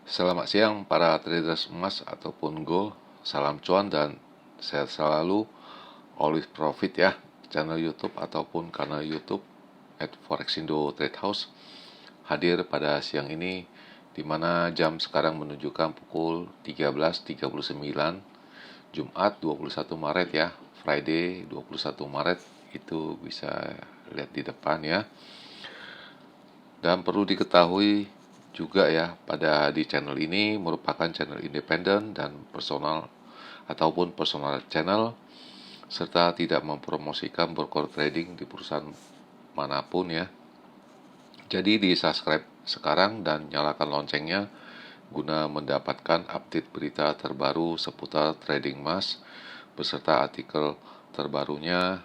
Selamat siang para traders emas ataupun gold. Salam cuan dan sehat selalu. Always profit ya. Channel YouTube ataupun kanal YouTube @forexindo Trade House hadir pada siang ini, di mana jam sekarang menunjukkan pukul 13.39 Jumat 21 Maret ya. Friday 21 Maret itu bisa lihat di depan ya. Dan perlu diketahui juga ya, pada di channel ini merupakan channel independen dan personal ataupun personal channel, serta tidak mempromosikan broker trading di perusahaan manapun ya. Jadi di subscribe sekarang dan nyalakan loncengnya guna mendapatkan update berita terbaru seputar trading emas beserta artikel terbarunya,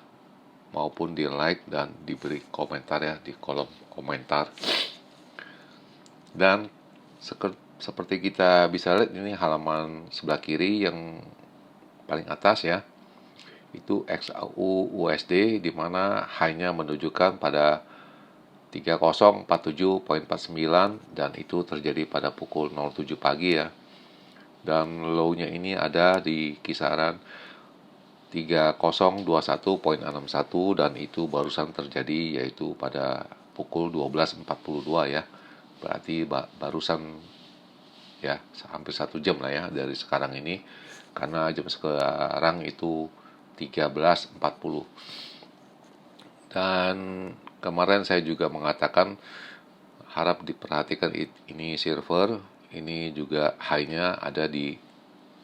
maupun di like dan diberi komentar ya di kolom komentar. Dan seperti kita bisa lihat, ini halaman sebelah kiri yang paling atas ya, itu XAU USD, di mana high-nya menunjukkan pada 3047.49 dan itu terjadi pada pukul 07 pagi ya. Dan low-nya ini ada di kisaran 3021.61 dan itu barusan terjadi, yaitu pada pukul 12.42 ya. Berarti barusan ya, hampir 1 jam lah ya dari sekarang ini, karena jam sekarang itu 13.40. Dan kemarin saya juga mengatakan harap diperhatikan, ini server ini juga high-nya ada di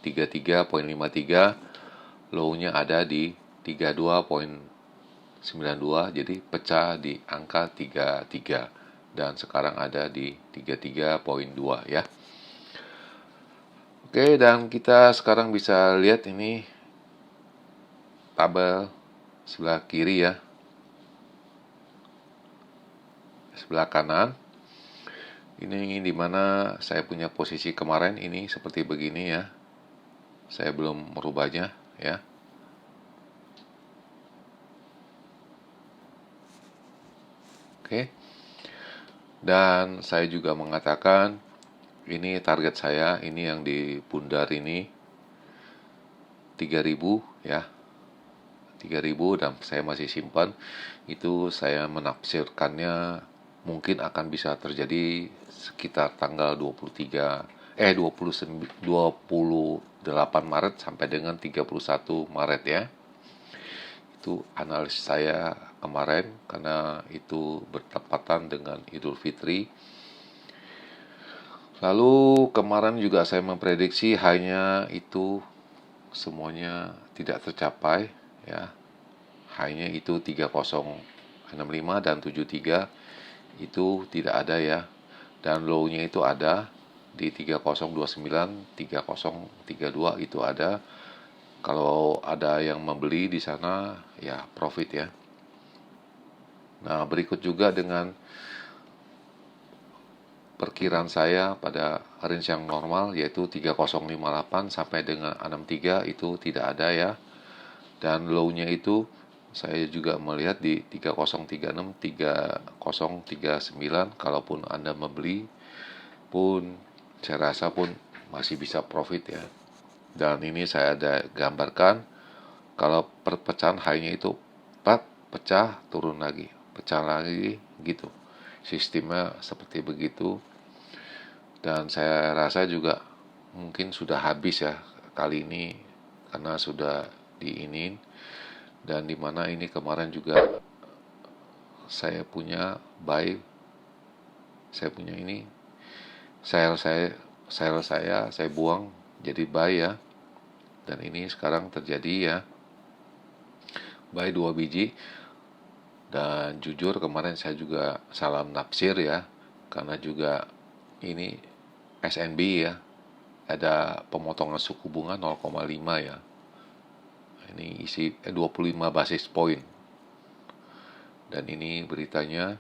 33.53, low-nya ada di 32.92, jadi pecah di angka 33 dan sekarang ada di 33.2 ya. Oke, dan kita sekarang bisa lihat ini tabel sebelah kiri ya. Sebelah kanan ini dimana saya punya posisi kemarin ini seperti begini ya. Saya belum merubahnya ya. Oke. Dan saya juga mengatakan ini target saya, ini yang di bundar ini 3000 ya. 3000 dan saya masih simpan. Itu saya menafsirkannya mungkin akan bisa terjadi sekitar tanggal 28 Maret sampai dengan 31 Maret ya. Itu analis saya kemarin, karena itu bertepatan dengan Idul Fitri. Lalu kemarin juga saya memprediksi high-nya itu semuanya tidak tercapai ya. High-nya itu 3065 dan 73 itu tidak ada ya. Dan low-nya itu ada di 3029, 3032 itu ada. Kalau ada yang membeli di sana ya profit ya. Nah, berikut juga dengan perkiraan saya pada range yang normal, yaitu 3058 sampai dengan 63 itu tidak ada ya. Dan low-nya itu saya juga melihat di 3036, 3039. Kalaupun Anda membeli pun saya rasa pun masih bisa profit ya. Dan ini saya ada gambarkan, kalau perpecahan high-nya itu pecah turun lagi, pecah lagi gitu. Sistemnya seperti begitu. Dan saya rasa juga mungkin sudah habis ya kali ini, karena sudah diinin. Dan dimana ini kemarin juga saya punya buy, saya punya ini saya buang jadi buy ya. Dan ini sekarang terjadi ya, buy 2 biji. Dan jujur kemarin saya juga salah nafsir ya, karena juga ini SNB ya, ada pemotongan suku bunga 0,5 ya. Ini isi 25 basis point. Dan ini beritanya,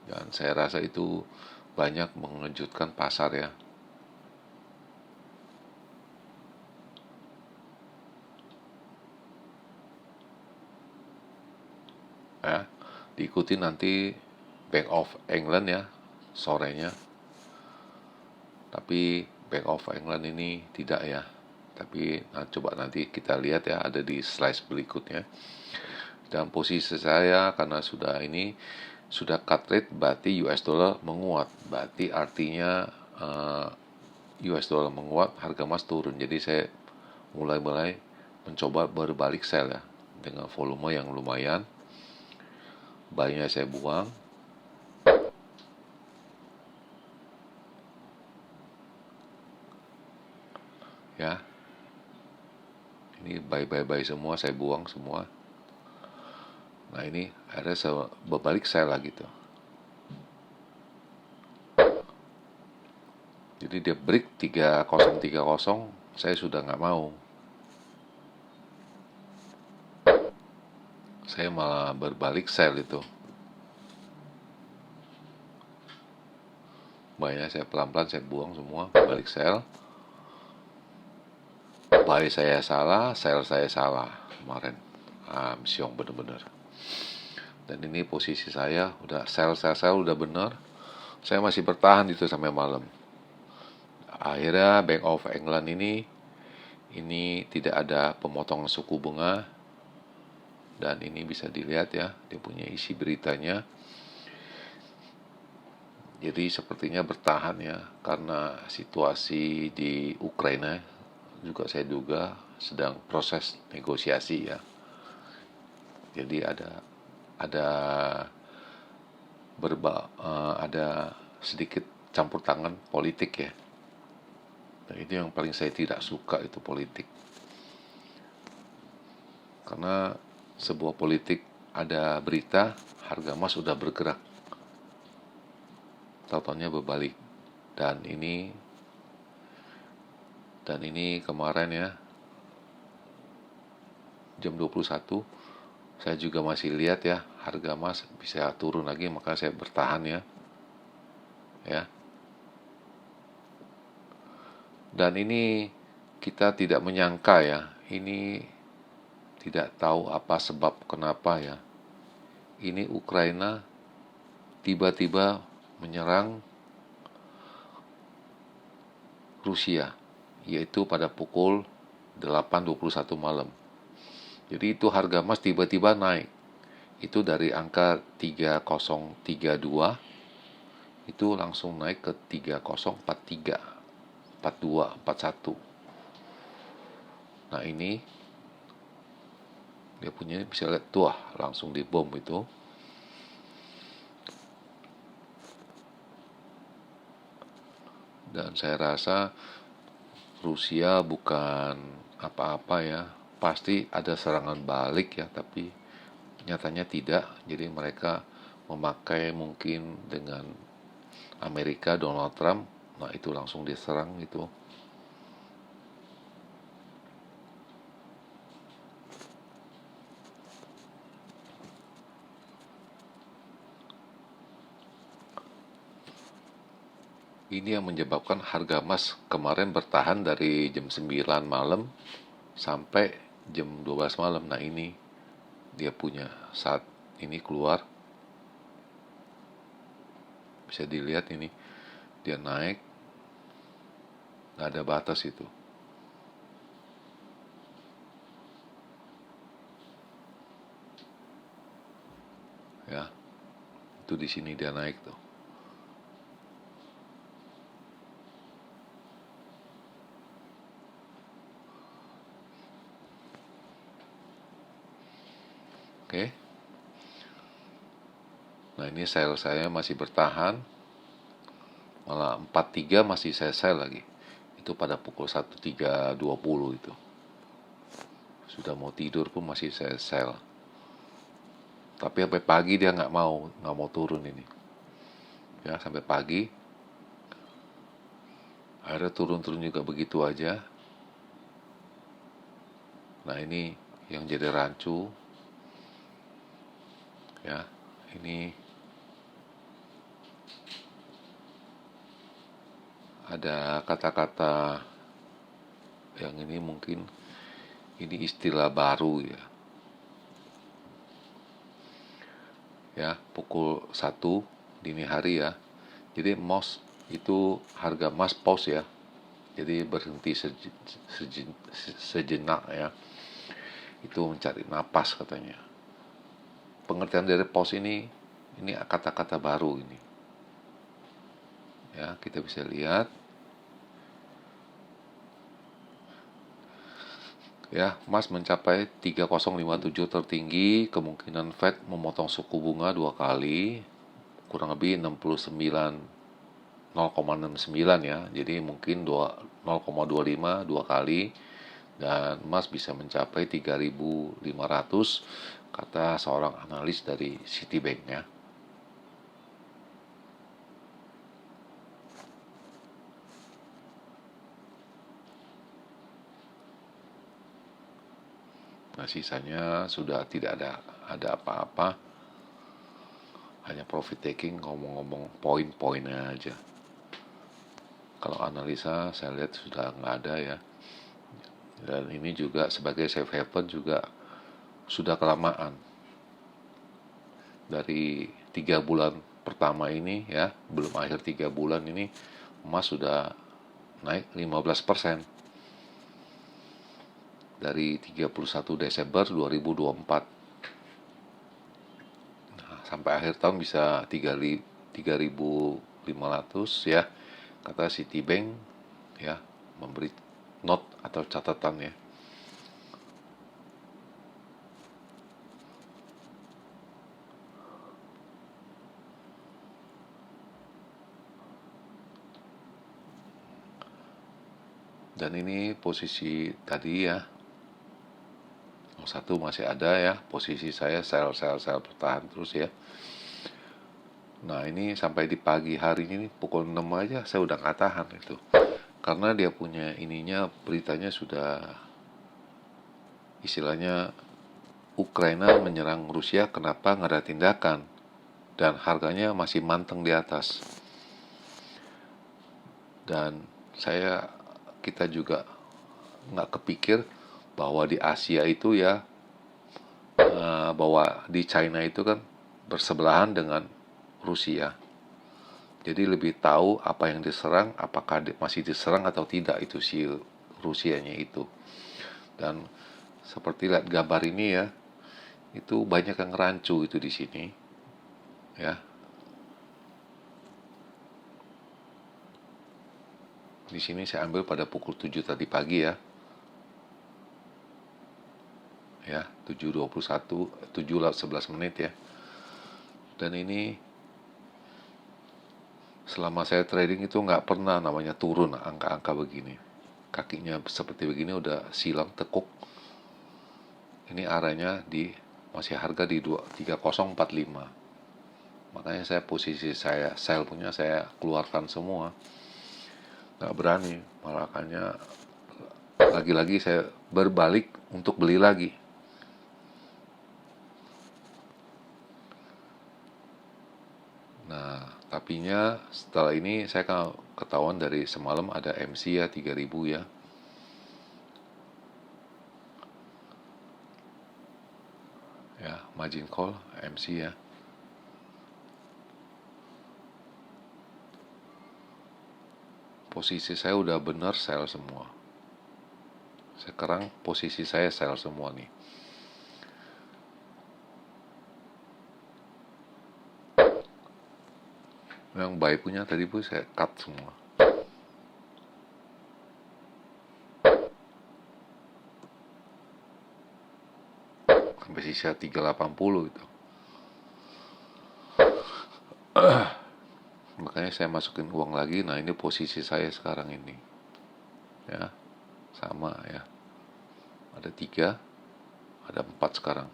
dan saya rasa itu banyak mengejutkan pasar ya. Ya, diikuti nanti Bank of England ya sorenya. Tapi Bank of England ini tidak ya. Tapi coba nanti kita lihat ya, ada di slide berikutnya. Dan posisi saya karena sudah cut rate, berarti US dollar menguat. Berarti artinya US dollar menguat, harga emas turun. Jadi saya mulai mencoba berbalik sell ya, dengan volume yang lumayan. Buy-nya saya buang. Ya. Ini buy semua, saya buang semua. Nah, ini akhirnya saya berbalik sell lagi tuh. Jadi dia break 3030, saya sudah nggak mau. Saya malah berbalik sell itu. Buy-nya saya pelan-pelan saya buang semua, balik sell. Buy saya salah, sell saya salah kemarin. Siong bener-bener. Dan ini posisi saya udah sell udah bener. Saya masih bertahan itu sampai malam. Akhirnya Bank of England ini tidak ada pemotongan suku bunga. Dan ini bisa dilihat ya, dia punya isi beritanya. Jadi sepertinya bertahan ya, karena situasi di Ukraina juga saya duga sedang proses negosiasi ya. Jadi ada sedikit campur tangan politik ya. Dan itu yang paling saya tidak suka, itu politik. Karena sebuah politik ada berita harga emas sudah bergerak, tahu-tahunya berbalik. Dan ini kemarin ya, jam 21 saya juga masih lihat ya, harga emas bisa turun lagi, maka saya bertahan ya. Dan ini kita tidak menyangka ya, ini tidak tahu apa sebab kenapa ya. Ini Ukraina tiba-tiba menyerang Rusia, yaitu pada pukul 8.21 malam. Jadi itu harga emas tiba-tiba naik. Itu dari angka 3032 itu langsung naik ke 3043, 42, 41. Nah, ini dia punya, bisa lihat tuh, langsung dibom itu. Dan saya rasa Rusia bukan apa-apa ya, pasti ada serangan balik ya, tapi nyatanya tidak. Jadi mereka memakai mungkin dengan Amerika, Donald Trump, nah itu langsung diserang gitu. Ini yang menyebabkan harga emas kemarin bertahan dari jam 9 malam sampai jam 12 malam. Nah, ini dia punya saat ini keluar. Bisa dilihat ini, dia naik, nggak ada batas itu. Ya, itu di sini dia naik tuh. Oke. Nah, ini sell saya masih bertahan. Malah 43 masih saya sell lagi. Itu pada pukul 13.20 itu. Sudah mau tidur pun masih saya sell. Tapi sampai pagi dia nggak mau turun ini. Ya, sampai pagi. Akhirnya turun juga begitu aja. Nah, ini yang jadi rancu. Ya, ini ada kata-kata yang ini mungkin ini istilah baru ya. Ya, pukul 1 dini hari ya. Jadi most itu harga emas pause ya. Jadi berhenti sejenak ya. Itu mencari napas katanya. Pengertian dari pause ini kata-kata baru ini. Ya, kita bisa lihat ya, emas mencapai 3057 tertinggi, kemungkinan Fed memotong suku bunga 2 kali, kurang lebih 0,69 ya. Jadi mungkin 0,25 2 kali, dan emas bisa mencapai 3.500 kata seorang analis dari Citibank ya. Nah, sisanya sudah tidak ada apa-apa, hanya profit taking, ngomong-ngomong poin-poinnya aja. Kalau analisa saya lihat sudah nggak ada ya. Dan ini juga sebagai safe haven juga sudah kelamaan. Dari 3 bulan pertama ini ya, belum akhir 3 bulan ini, emas sudah naik 15% dari 31 Desember 2024. Nah, sampai akhir tahun bisa 3.500 ya, kata Citibank ya, memberi note atau catatan ya. Dan ini posisi tadi ya, 1 masih ada ya, posisi saya sel bertahan terus ya. Nah, ini sampai di pagi hari ini pukul 6 aja saya udah nggak tahan itu. Karena dia punya ininya, beritanya sudah istilahnya Ukraina menyerang Rusia, kenapa nggak ada tindakan, dan harganya masih manteng di atas. Dan kita juga nggak kepikir bahwa di Asia itu ya, bahwa di China itu kan bersebelahan dengan Rusia. Jadi lebih tahu apa yang diserang, apakah masih diserang atau tidak itu si Rusianya itu. Dan seperti lihat gambar ini ya, itu banyak yang rancu itu di sini. Ya. Di sini saya ambil pada pukul 7 tadi pagi ya. Ya, 7.21, 7:11 menit ya. Dan ini selama saya trading itu nggak pernah namanya turun angka-angka begini. Kakinya seperti begini udah silang tekuk. Ini arahnya masih harga di 3045. Makanya posisi saya sell punya saya keluarkan semua. Nggak berani, makanya lagi-lagi saya berbalik untuk beli lagi. Nah, tapinya setelah ini saya ketahuan dari semalam ada MC ya 3.000 ya. Ya, margin call MC ya. Posisi saya udah benar sell semua. Sekarang posisi saya sell semua nih. Yang buy punya tadi pun saya cut semua. Sampai sisa 380 itu. Makanya saya masukin uang lagi. Nah, ini posisi saya sekarang ini. Ya, sama ya. Ada 3, ada 4 sekarang.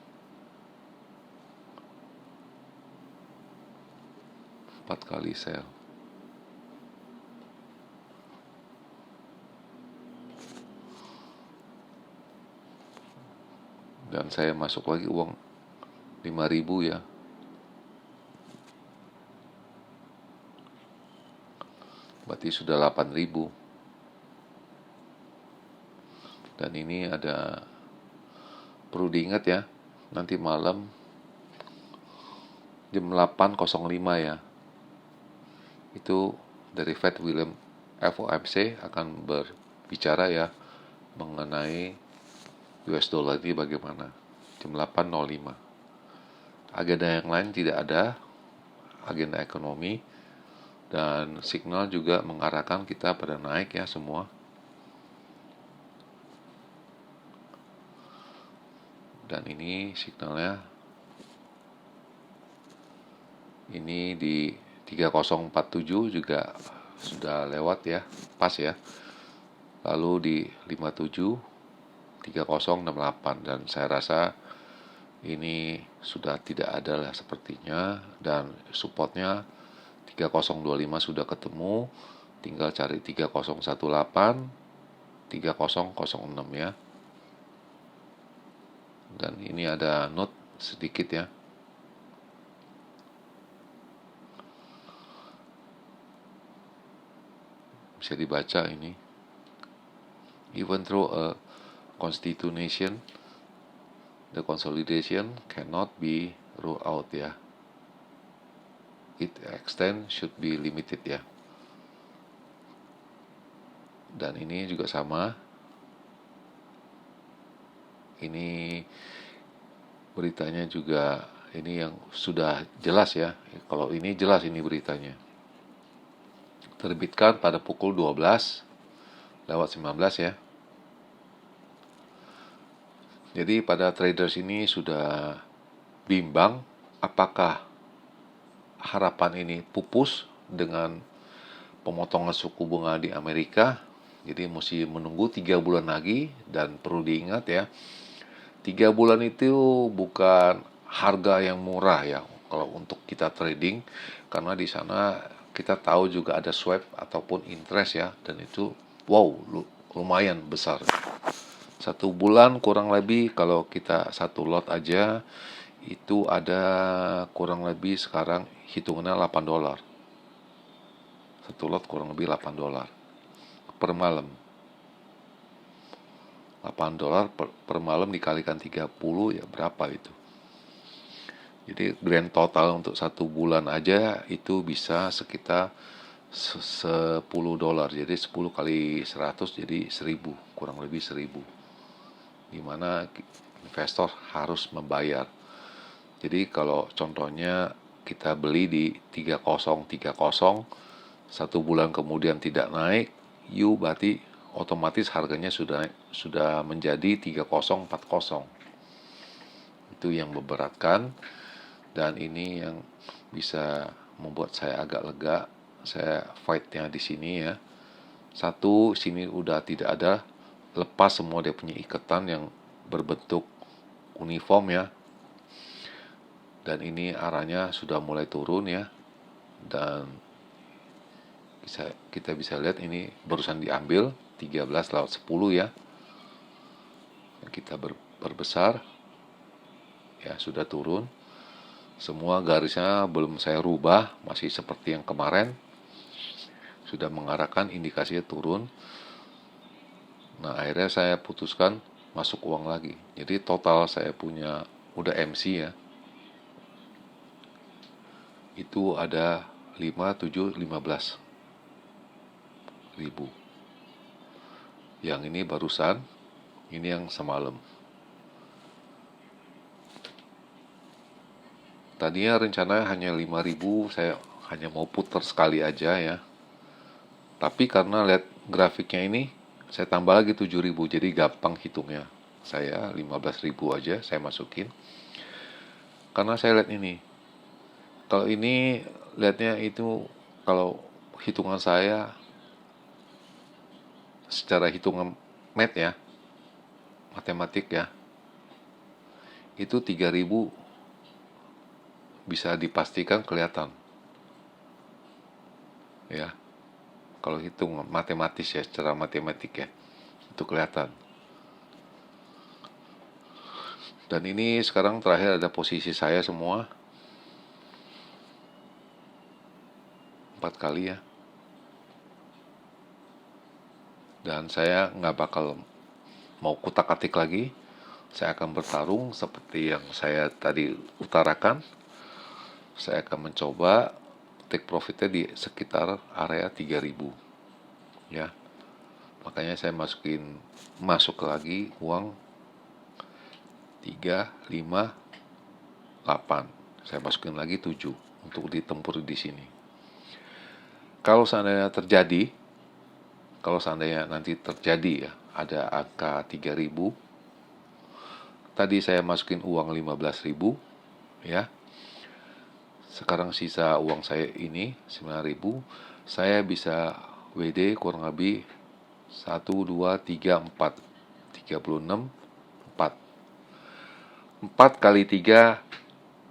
4 kali sell. Dan saya masuk lagi uang 5.000 ya. Berarti sudah 8.000. Dan ini perlu diingat ya, nanti malam jam 8.05 ya, itu dari Fed William FOMC akan berbicara ya mengenai US dollar ini bagaimana. Jam 8.05. Agenda yang lain tidak ada, agenda ekonomi, dan signal juga mengarahkan kita pada naik ya semua. Dan ini signalnya ini di 3047 juga sudah lewat ya, pas ya. Lalu di 57 3068, dan saya rasa ini sudah tidak ada lah sepertinya, dan supportnya 3025 sudah ketemu, tinggal cari 3018 3006 ya. Dan ini ada note sedikit ya, bisa dibaca ini. Even through a constitution, the consolidation cannot be ruled out ya. Its extent should be limited ya. Dan ini juga sama. Ini beritanya juga ini yang sudah jelas ya. Kalau ini jelas ini beritanya. Terbitkan pada pukul 12:19 ya. Jadi pada traders ini sudah bimbang apakah harapan ini pupus dengan pemotongan suku bunga di Amerika. Jadi mesti menunggu 3 bulan lagi, dan perlu diingat ya, 3 bulan itu bukan harga yang murah ya kalau untuk kita trading, karena di sana kita tahu juga ada swap ataupun interest ya, dan itu lumayan besar. 1 bulan kurang lebih kalau kita satu lot aja itu ada kurang lebih sekarang hitungannya $8. 1 lot kurang lebih $8 per malam. $8 per malam dikalikan 30 ya berapa itu. Jadi grand total untuk 1 bulan aja itu bisa sekitar $10. Jadi 10 kali 100 jadi 1000, kurang lebih 1000. Dimana investor harus membayar. Jadi kalau contohnya kita beli di 3030, 1 bulan kemudian tidak naik, berarti otomatis harganya sudah menjadi 3040. Itu yang memberatkan, dan ini yang bisa membuat saya agak lega. Saya fightnya di sini ya. Satu, sini udah tidak ada, lepas semua dia punya ikatan yang berbentuk uniform ya. Dan ini arahnya sudah mulai turun ya. Dan kita bisa lihat ini barusan diambil 13/10 ya. Kita berbesar ya, sudah turun. Semua garisnya belum saya rubah, masih seperti yang kemarin. Sudah mengarahkan indikasinya turun. Nah, akhirnya saya putuskan masuk uang lagi. Jadi total saya punya udah MC ya. Itu ada 15 ribu. Yang ini barusan, ini yang semalam. Tadinya rencananya hanya 5.000, saya hanya mau putar sekali aja ya. Tapi karena lihat grafiknya ini, saya tambah lagi 7.000, jadi gampang hitungnya. Saya 15.000 aja saya masukin. Karena saya lihat ini. Kalau ini lihatnya itu, kalau hitungan saya secara hitungan math ya, matematik ya, itu 3.000 bisa dipastikan kelihatan ya. Kalau hitung matematis ya, secara matematik ya, itu kelihatan. Dan ini sekarang terakhir ada posisi saya semua 4 kali ya. Dan saya nggak bakal mau kutak-atik lagi. Saya akan bertarung seperti yang saya tadi utarakan. Saya akan mencoba take profitnya di sekitar area 3000 ya. Makanya saya masuk lagi uang 3, 5, 8. Saya masukin lagi 7 untuk ditempur di sini. Kalau seandainya nanti terjadi ya, ada angka 3000, tadi saya masukin uang 15.000 ya. Sekarang sisa uang saya ini 9.000, saya bisa WD kurang lebih 1, 2, 3, 4, 36, 4. 4 kali 3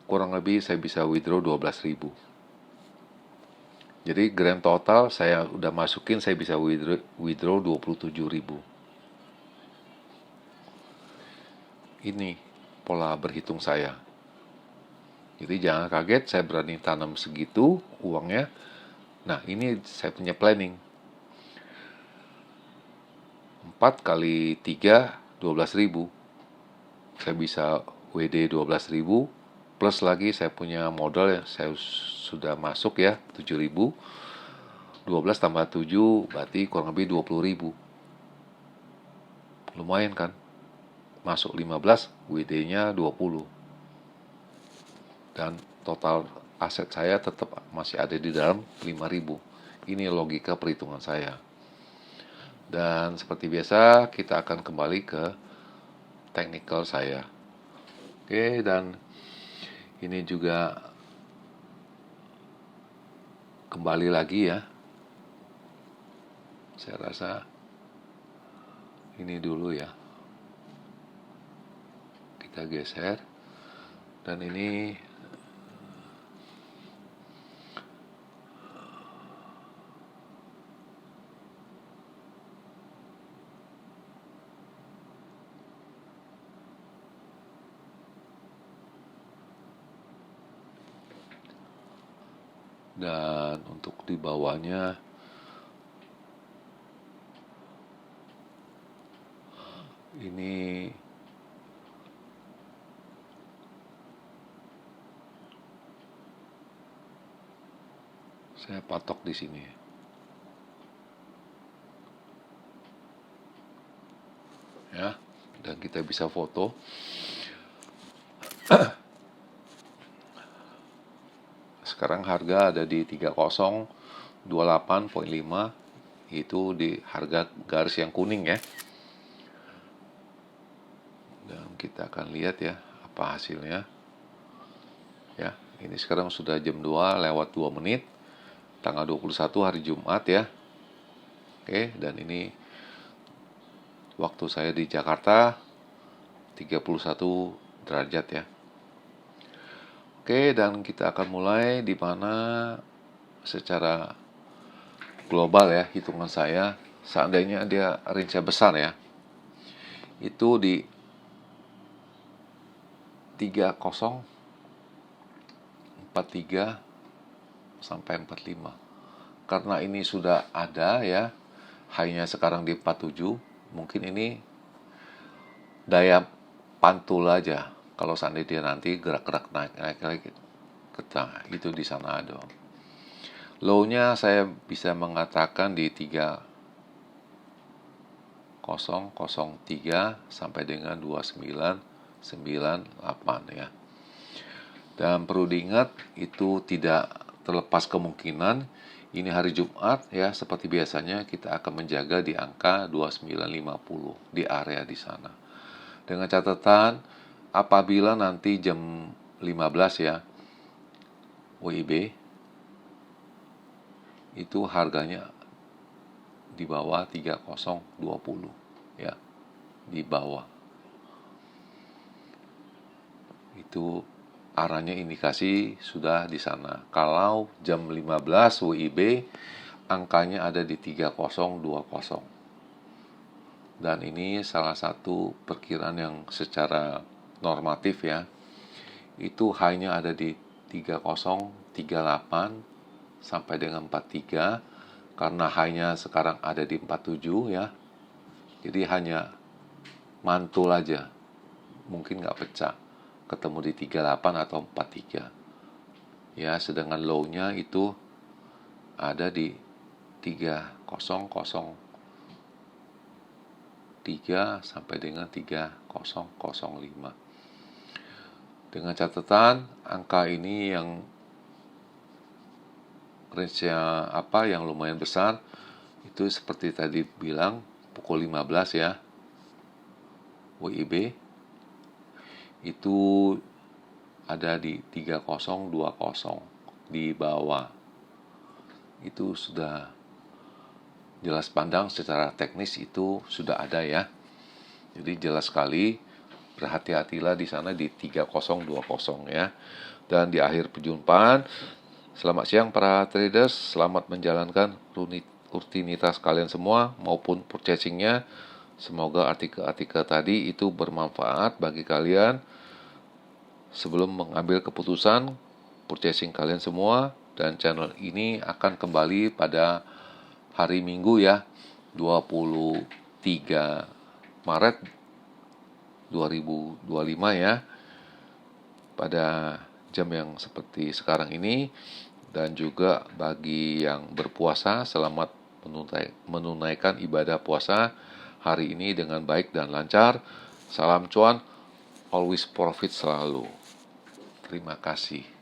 kurang lebih saya bisa withdraw 12.000. Jadi grand total saya udah masukin, saya bisa withdraw 27.000. Ini pola berhitung saya. Jadi jangan kaget saya berani tanam segitu uangnya. Nah, ini saya punya planning. 4 kali 3, 12.000. Saya bisa WD 12.000. Plus lagi saya punya modal yang saya sudah masuk ya, 7.000. 12 tambah 7 berarti kurang lebih 20.000. Lumayan kan? Masuk 15, WD-nya 20. Dan total aset saya tetap masih ada di dalam 5.000. Ini logika perhitungan saya. Dan seperti biasa kita akan kembali ke technical saya. Oke, dan ini juga kembali lagi ya. Saya rasa ini dulu ya. Kita geser. Dan ini dan untuk di bawahnya ini saya patok di sini ya, dan kita bisa foto. Sekarang harga ada di 3028.5, itu di harga garis yang kuning ya. Dan kita akan lihat ya apa hasilnya. Ya, ini sekarang sudah jam 2 lewat 2 menit. Tanggal 21 hari Jumat ya. Oke, dan ini waktu saya di Jakarta 31 derajat ya. Oke, dan kita akan mulai di mana secara global ya hitungan saya, seandainya dia range besar ya, itu di 3043 sampai 45. Karena ini sudah ada ya, high-nya sekarang di 47, mungkin ini daya pantul aja. Kalau seandainya dia nanti gerak-gerak naik lagi ke tengah, itu di sana ada. Low-nya saya bisa mengatakan di 3003 sampai dengan 2998 ya. Dan perlu diingat itu tidak terlepas kemungkinan ini hari Jumat ya, seperti biasanya kita akan menjaga di angka 2950 di area di sana. Dengan catatan apabila nanti jam 15 ya WIB itu harganya di bawah 3020 ya, di bawah. Itu arahnya indikasi sudah di sana. Kalau jam 15 WIB angkanya ada di 3020. Dan ini salah satu perkiraan yang secara normatif ya. Itu hanya ada di 3038 sampai dengan 43, karena hanya sekarang ada di 47 ya. Jadi hanya mantul aja. Mungkin nggak pecah. Ketemu di 38 atau 43. Ya, sedangkan low-nya itu ada di 3003 sampai dengan 3005. Dengan catatan angka ini yang range-nya yang lumayan besar, itu seperti tadi bilang pukul 15 ya, WIB itu ada di 3020 di bawah. Itu sudah jelas pandang secara teknis, itu sudah ada ya. Jadi jelas sekali, berhati-hatilah di sana di 3020 ya. Dan di akhir perjumpaan, selamat siang para traders, selamat menjalankan rutinitas kalian semua maupun purchasingnya. Semoga artikel-artikel tadi itu bermanfaat bagi kalian sebelum mengambil keputusan purchasing kalian semua. Dan channel ini akan kembali pada hari Minggu ya, 23 Maret 2025 ya, pada jam yang seperti sekarang ini. Dan juga bagi yang berpuasa, selamat menunaikan ibadah puasa hari ini dengan baik dan lancar. Salam cuan, always profit selalu. Terima kasih.